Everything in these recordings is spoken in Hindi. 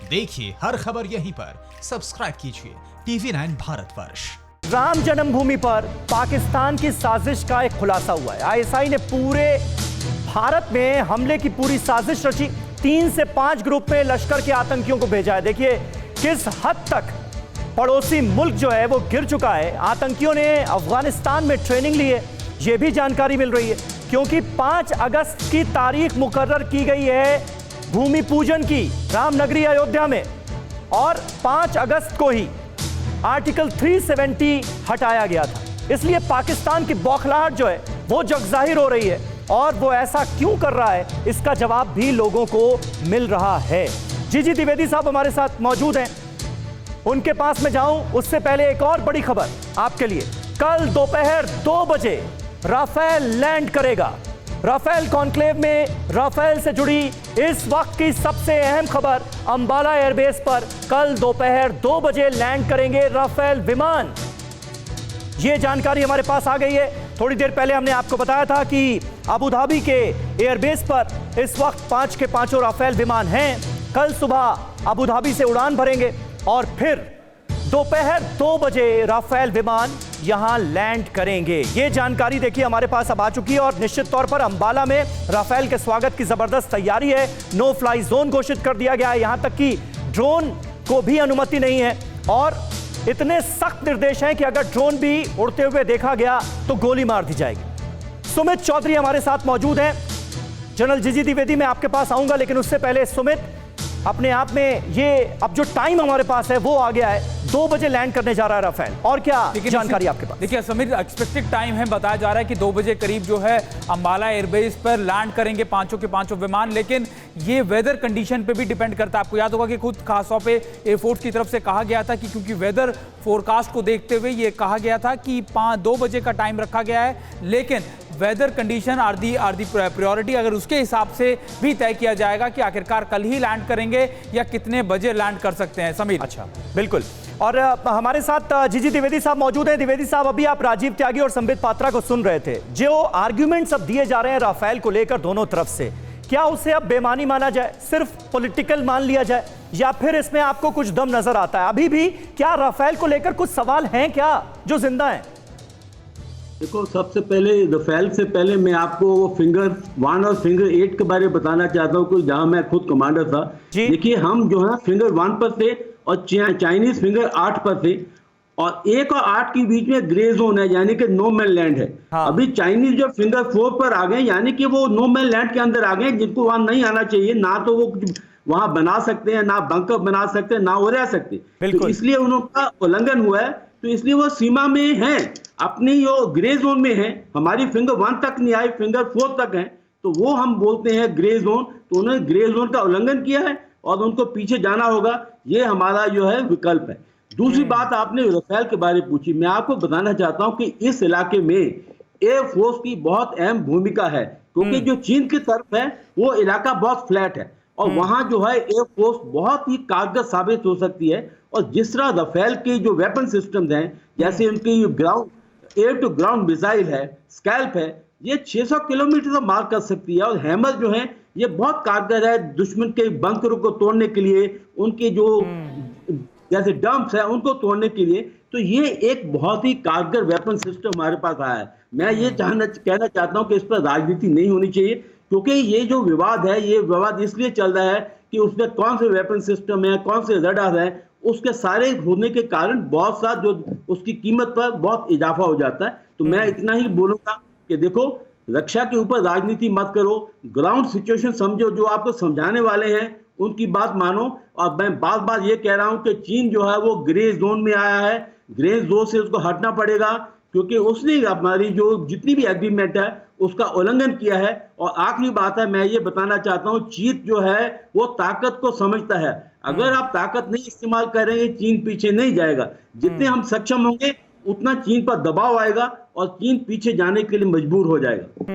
देखिए हर खबर यहीं पर, सब्सक्राइब कीजिए TV9 भारतवर्ष। राम जन्मभूमि पर पाकिस्तान की साजिश का एक खुलासा हुआ है। आईएसआई ने पूरे भारत में हमले की पूरी साजिश रची। 3 से 5 ग्रुप में लश्कर के आतंकियों को भेजा है। देखिए किस हद तक पड़ोसी मुल्क जो है वो गिर चुका है। आतंकियों ने अफगानिस्तान में ट्रेनिंग ली है, ये भी जानकारी मिल रही है, क्योंकि 5 अगस्त की तारीख मुकर्रर की गई है भूमि पूजन की रामनगरी अयोध्या में, और 5 अगस्त को ही आर्टिकल 370 हटाया गया था। इसलिए पाकिस्तान की बौखलाहट जो है वो जगजाहिर हो रही है, और वो ऐसा क्यों कर रहा है इसका जवाब भी लोगों को मिल रहा है। जीजी द्विवेदी साहब हमारे साथ मौजूद हैं, उनके पास मैं जाऊं उससे पहले एक और बड़ी खबर आपके लिए। कल दोपहर 2 बजे राफेल लैंड करेगा। राफेल कॉन्क्लेव में राफेल से जुड़ी इस वक्त की सबसे अहम खबर, अंबाला एयरबेस पर कल दोपहर 2 बजे लैंड करेंगे राफेल विमान। यह जानकारी हमारे पास आ गई है। थोड़ी देर पहले हमने आपको बताया था कि अबू धाबी के एयरबेस पर इस वक्त 5 के 5 राफेल विमान हैं। कल सुबह अबू धाबी से उड़ान भरेंगे और फिर दोपहर 2 बजे राफेल विमान यहां लैंड करेंगे। ये जानकारी देखिए हमारे पास अब आ चुकी है, और निश्चित तौर पर अंबाला में राफेल के स्वागत की जबरदस्त तैयारी है। नो फ्लाई जोन घोषित कर दिया गया है, यहां तक कि ड्रोन को भी अनुमति नहीं है, और इतने सख्त निर्देश हैं कि अगर ड्रोन भी उड़ते हुए देखा गया तो गोली मार दी जाएगी। सुमित चौधरी हमारे साथ मौजूद हैं। जनरल जीजी द्विवेदी मैं आपके पास आऊंगा, लेकिन उससे पहले सुमित, अपने आप में ये अब जो टाइम हमारे पास है वो आ गया है, 2 बजे लैंड करने जा रहा है राफेल, और क्या जानकारी आपके पास? देखिए समीर, एक्सपेक्टेड टाइम है, बताया जा रहा है कि 2 बजे करीब जो है अंबाला एयरबेस पर लैंड करेंगे 5 के 5 विमान, लेकिन ये वेदर कंडीशन पे भी डिपेंड करता है। आपको याद होगा कि खुद खासतौर पे एयरफोर्स की तरफ से कहा गया था कि क्योंकि वेदर फोरकास्ट को देखते हुए ये कहा गया था कि 2 बजे का टाइम रखा गया है, लेकिन weather condition are the priority, अगर उसके हिसाब से भी तय किया जाएगा कि आखिरकार कल ही लैंड करेंगे या कितने बजे लैंड कर सकते हैं। समीर, अच्छा, बिल्कुल। और हमारे साथ जीजी द्विवेदी साहब मौजूद हैं। द्विवेदी साहब, अभी आप राजीव त्यागी और संबित पात्रा को सुन रहे थे, जो आर्ग्यूमेंट्स अब दिए जा रहे हैं राफेल को लेकर दोनों तरफ से, क्या उसे अब बेमानी माना जाए, सिर्फ पॉलिटिकल मान लिया जाए, या फिर इसमें आपको कुछ दम नजर आता है? अभी भी क्या राफेल को लेकर कुछ सवाल हैं क्या जो जिंदा हैं? देखो, सबसे पहले राफेल से पहले मैं आपको वो फिंगर 1 और फिंगर 8 के बारे में बताना चाहता हूँ, जहां मैं खुद कमांडर था। देखिए, हम जो है फिंगर 1 पर थे और चाइनीज फिंगर 8 पर थे, और 1 और 8 के बीच में ग्रे जोन है, यानी कि नो मैन लैंड है। हाँ। अभी चाइनीज जो फिंगर 4 पर आ गए, यानी कि वो नो मैन लैंड के अंदर आ गए, जिनको वहां नहीं आना चाहिए। ना तो वो वहां बना सकते हैं, ना बंकर बना सकते हैं, ना वो रह सकते, तो इसलिए उनका उल्लंघन हुआ है। तो इसलिए वो सीमा में हैं, अपनी जो ग्रे जोन में है। हमारी फिंगर 1 तक नहीं आई, फिंगर 4 तक है, तो वो हम बोलते हैं ग्रे जोन। तो उन्होंने ग्रे जोन का उल्लंघन किया है और उनको पीछे जाना होगा, ये हमारा जो है विकल्प है। दूसरी बात, आपने राफेल के बारे में पूछी, मैं आपको बताना चाहता हूं कि इस इलाके में एयरफोर्स की बहुत अहम भूमिका है, क्योंकि जो चीन की तरफ है वो इलाका बहुत फ्लैट है, और वहां जो है एयरफोर्स बहुत ही कारगर साबित हो सकती है। और जिस तरह राफेल के जो वेपन सिस्टम्स हैं, जैसे उनकी ground air to ground missile है, स्कैल्प है, ये 600 किलोमीटर तक मार कर सकती है, और हैमर जो है ये बहुत कारगर है दुश्मन के बंकरों को तोड़ने के लिए, उनके जो जैसे डंप्स है उनको तोड़ने के लिए। तो ये एक बहुत ही कारगर वेपन सिस्टम हमारे पास आया है। मैं ये कहना चाहता हूं कि इस पर राजनीति नहीं होनी चाहिए, क्योंकि ये जो विवाद है, ये विवाद इसलिए चल रहा है कि उसमें कौन से वेपन सिस्टम है, कौन से रडार है, उसके सारे होने के कारण बहुत सा जो उसकी कीमत पर बहुत इजाफा हो जाता है। तो मैं इतना ही बोलूंगा कि देखो, रक्षा के ऊपर राजनीति मत करो, ग्राउंड सिचुएशन समझो, जो आपको समझाने वाले हैं उनकी बात मानो। और मैं बार बार ये कह रहा हूं कि चीन जो है वो ग्रे जोन में आया है, ग्रे जोन से उसको हटना पड़ेगा, क्योंकि उसने हमारी जो जितनी भी एग्रीमेंट है उसका उल्लंघन किया है। और आखिरी बात है, मैं ये बताना चाहता हूं, चीन जो है वो ताकत को समझता है। अगर आप ताकत नहीं इस्तेमाल करेंगे, चीन पीछे नहीं जाएगा। जितने हम सक्षम होंगे उतना चीन पर दबाव आएगा और चीन पीछे जाने के लिए मजबूर हो जाएगा।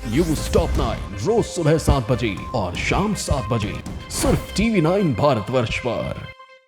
न्यूज़ टॉप 9 रोज सुबह 7 बजे और शाम 7 बजे सिर्फ TV9 भारतवर्ष पर।